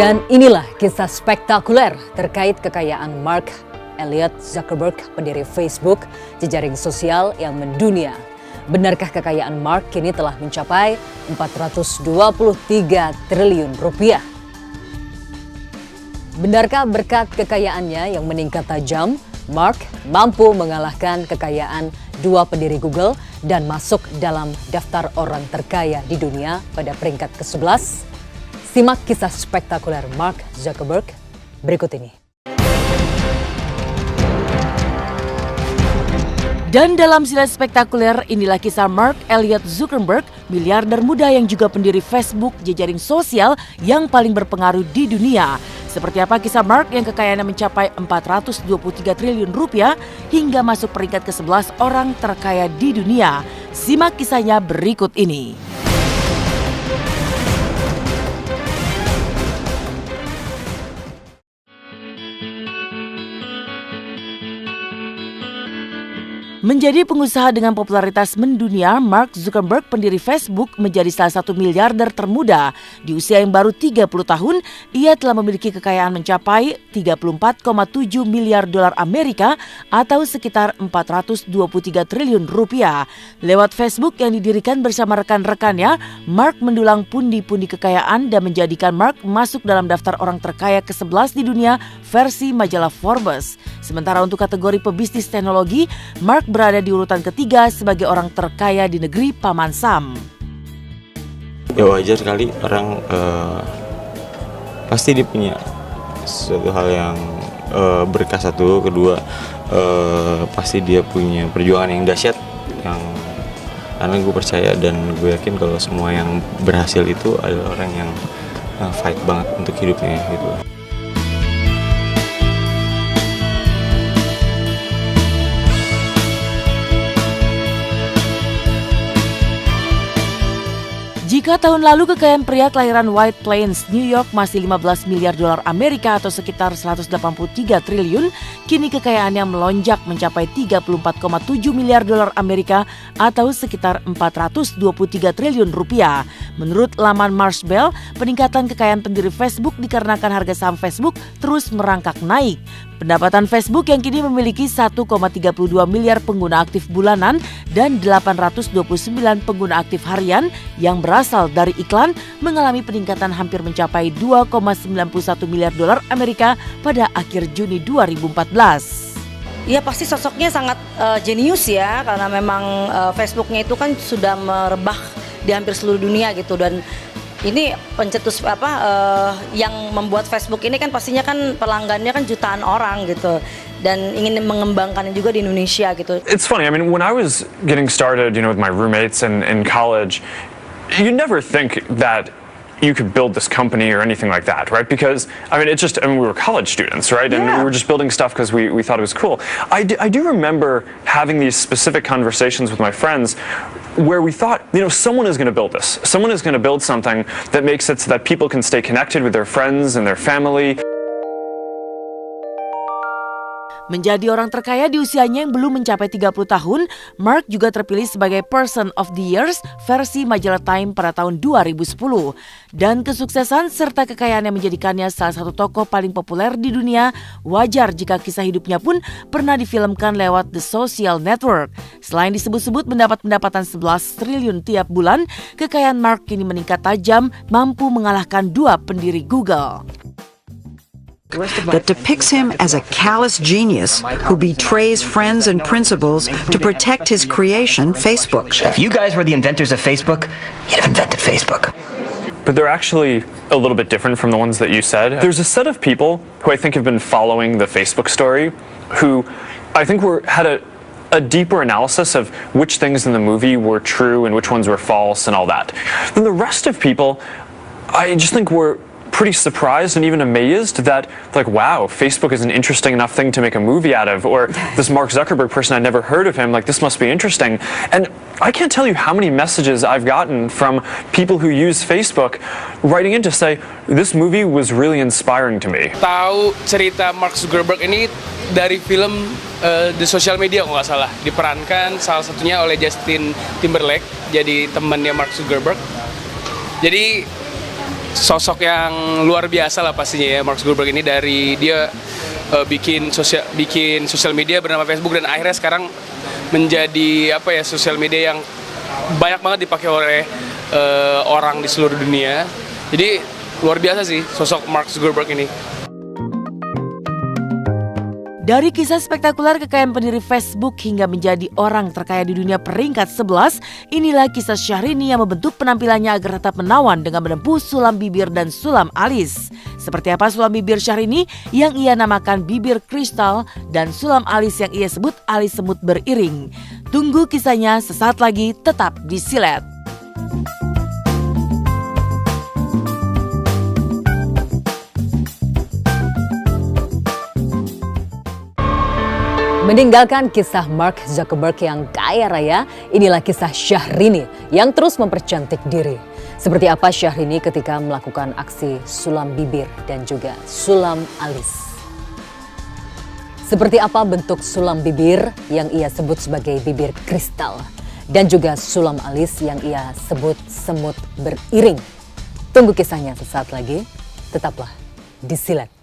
Dan inilah kisah spektakuler terkait kekayaan Mark Elliott Zuckerberg, pendiri Facebook, jejaring sosial yang mendunia. Benarkah kekayaan Mark kini telah mencapai 423 triliun rupiah? Benarkah berkat kekayaannya yang meningkat tajam, Mark mampu mengalahkan kekayaan dua pendiri Google dan masuk dalam daftar orang terkaya di dunia pada peringkat ke-11? Simak kisah spektakuler Mark Zuckerberg berikut ini. Dan dalam silat spektakuler, inilah kisah Mark Elliott Zuckerberg, miliarder muda yang juga pendiri Facebook, jejaring sosial yang paling berpengaruh di dunia. Seperti apa kisah Mark yang kekayaannya mencapai 423 triliun rupiah hingga masuk peringkat ke-11 orang terkaya di dunia? Simak kisahnya berikut ini. Menjadi pengusaha dengan popularitas mendunia, Mark Zuckerberg, pendiri Facebook, menjadi salah satu miliarder termuda. Di usia yang baru 30 tahun, ia telah memiliki kekayaan mencapai 34,7 miliar dolar Amerika atau sekitar 423 triliun rupiah. Lewat Facebook yang didirikan bersama rekan-rekannya, Mark mendulang pundi-pundi kekayaan dan menjadikan Mark masuk dalam daftar orang terkaya ke-11 di dunia versi majalah Forbes. Sementara untuk kategori pebisnis teknologi, Mark berada di urutan ketiga sebagai orang terkaya di negeri Paman Sam. Ya wajar kali orang pasti dia punya suatu hal yang berkah satu, kedua pasti dia punya perjuangan yang dahsyat, yang karena gue percaya dan gue yakin kalau semua yang berhasil itu adalah orang yang fight banget untuk hidupnya gitu. Jika tahun lalu kekayaan pria kelahiran White Plains, New York masih 15 miliar dolar Amerika atau sekitar 183 triliun, kini kekayaannya melonjak mencapai 34,7 miliar dolar Amerika atau sekitar 423 triliun rupiah. Menurut laman Mashable, peningkatan kekayaan pendiri Facebook dikarenakan harga saham Facebook terus merangkak naik. Pendapatan Facebook yang kini memiliki 1,32 miliar pengguna aktif bulanan dan 829 pengguna aktif harian yang berasal dari iklan mengalami peningkatan hampir mencapai 2,91 miliar dolar Amerika pada akhir Juni 2014. Ya pasti sosoknya sangat jenius ya, karena memang Facebooknya itu kan sudah merebah di hampir seluruh dunia gitu, dan ini pencetus yang membuat Facebook ini kan pastinya kan pelanggannya kan jutaan orang gitu, dan ingin mengembangkannya juga di Indonesia gitu. It's funny, I mean, when I was getting started, with my roommates in college, you never think that you could build this company or anything like that, right? Because, we were college students, right? And we were just building stuff because we thought it was cool. I do remember having these specific conversations with my friends where we thought, someone is going to build this. Someone is going to build something that makes it so that people can stay connected with their friends and their family. Menjadi orang terkaya di usianya yang belum mencapai 30 tahun, Mark juga terpilih sebagai Person of the Year versi majalah Time pada tahun 2010. Dan kesuksesan serta kekayaannya menjadikannya salah satu tokoh paling populer di dunia. Wajar jika kisah hidupnya pun pernah difilmkan lewat The Social Network. Selain disebut-sebut mendapat pendapatan 11 triliun tiap bulan, kekayaan Mark kini meningkat tajam, mampu mengalahkan dua pendiri Google. That depicts him as a callous genius who betrays friends and principles to protect his creation, Facebook. If you guys were the inventors of Facebook, you'd have invented Facebook. But they're actually a little bit different from the ones that you said. There's a set of people who I think have been following the Facebook story who I think had a deeper analysis of which things in the movie were true and which ones were false and all that. Then the rest of people, I just think were pretty surprised and even amazed that, wow, Facebook is an interesting enough thing to make a movie out of, or this Mark Zuckerberg person, I'd never heard of him, this must be interesting. And I can't tell you how many messages I've gotten from people who use Facebook writing in to say, this movie was really inspiring to me. Tahu cerita Mark Zuckerberg ini dari film The Social Media kalau nggak salah, diperankan salah satunya oleh Justin Timberlake, jadi temannya Mark Zuckerberg. Jadi sosok yang luar biasa lah pastinya ya, Mark Zuckerberg ini. Dari dia bikin sosial media bernama Facebook, dan akhirnya sekarang menjadi sosial media yang banyak banget dipakai oleh orang di seluruh dunia. Jadi luar biasa sih sosok Mark Zuckerberg ini. Dari kisah spektakuler kekayaan pendiri Facebook hingga menjadi orang terkaya di dunia peringkat 11, inilah kisah Syahrini yang membentuk penampilannya agar tetap menawan dengan menempuh sulam bibir dan sulam alis. Seperti apa sulam bibir Syahrini yang ia namakan bibir kristal dan sulam alis yang ia sebut alis semut beriring? Tunggu kisahnya sesaat lagi, tetap di Silet. Meninggalkan kisah Mark Zuckerberg yang kaya raya, inilah kisah Syahrini yang terus mempercantik diri. Seperti apa Syahrini ketika melakukan aksi sulam bibir dan juga sulam alis. Seperti apa bentuk sulam bibir yang ia sebut sebagai bibir kristal dan juga sulam alis yang ia sebut semut beriring. Tunggu kisahnya sesaat lagi, tetaplah di Silet.